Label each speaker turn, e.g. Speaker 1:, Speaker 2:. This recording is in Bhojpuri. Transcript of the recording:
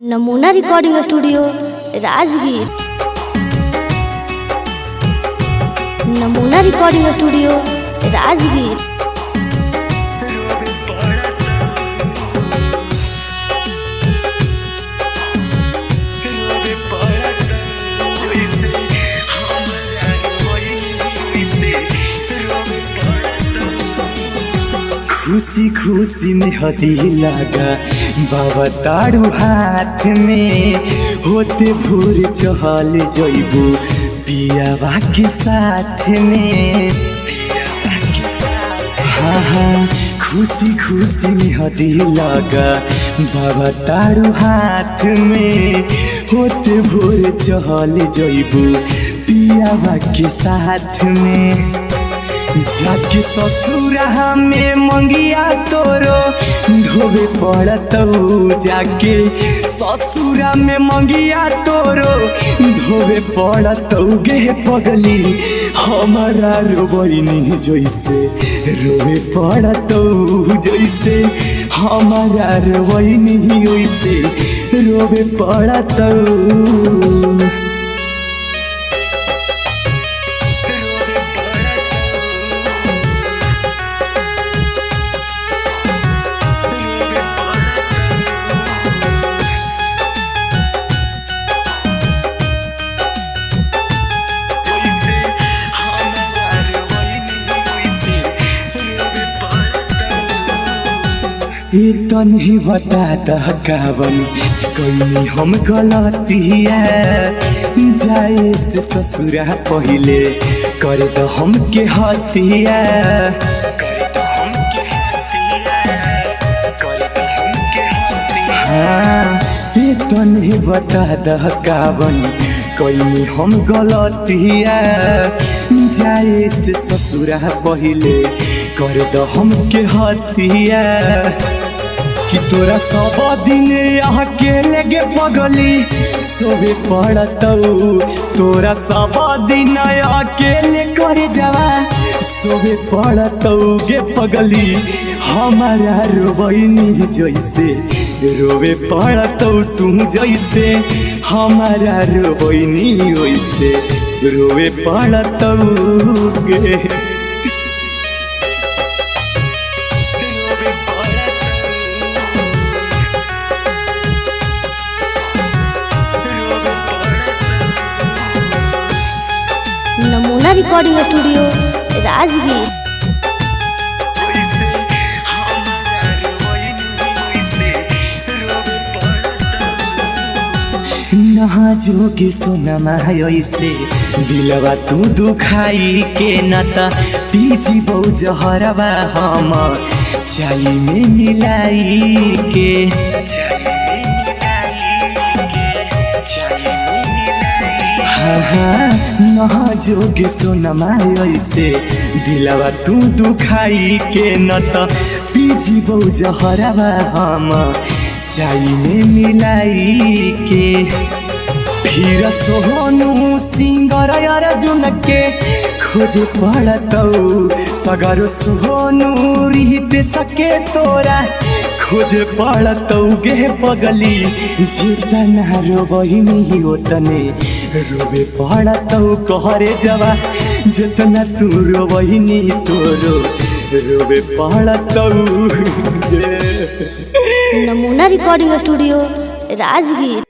Speaker 1: नमूना रिकॉर्डिंग स्टूडियो राजगीर। नमूना रिकॉर्डिंग स्टूडियो राजगीर।
Speaker 2: खुशी खुशी में हदी लगा बाबा तारू हाथ में होते भोर चहल जइबू पियावा के साथ में। हाँ हाँ खुशी खुशी में हदी लगा बाबा तारू हाथ में होते भोर चहल जइबू पियावा के साथ में। जाके ससुरा में मंगिया तोरो ढोबे पड़तौ, जाके ससुरा में मंगिया तोरो ढोबे पड़तौ गे पगली हमारा रोबनी जैसे रोबे पड़तौ, जैसे हमारा रोबनी वैसे रोबे पड़तौ। तनी बता दहकावन कहीं हम गलतिया जाए से ससुरा पहले कर द हम के हतिया। हाँ तनी बता दहकावन कहीं हम गलतिया जाए से ससुरा पहले कर द हम के हतिया। कि तोरा सब दिन अकेले गे पगली सोबे पड़तौ, तोरा सब दिन अकेले करे जावा सोबे पड़तौ गे पगली हमारा रोबनी जैसे रोबे पड़तौ तू, जैसे हमारा रोबनी वैसे रोबे पड़तौ गे।
Speaker 1: नमूना रिकॉर्डिंग स्टूडियो राजगीर।
Speaker 2: नहा जोगे सोनमा ऐसे दिलवा तू दुखाई के नता पीछी बहु जहरवा हम चाय में मिलाई के। हाँ नहा जोगे सोनमा ऐसे दिलवा तू दुखाई के नता पीछी बहु जहरवा हम चाय में मिलाई के। फिर सोहनु सिंगर अर्जुन के खोजे पड़तौ, सगर सोहनु रिहित सके तोरा खोजे पड़तौ गे पगली जितना रोबनी ओतने रोबे पड़तौ कहरे जवा जितना तू रोबनी तोरो रोबे पड़तौ।
Speaker 1: नमूना रिकॉर्डिंग स्टूडियो राजगीर।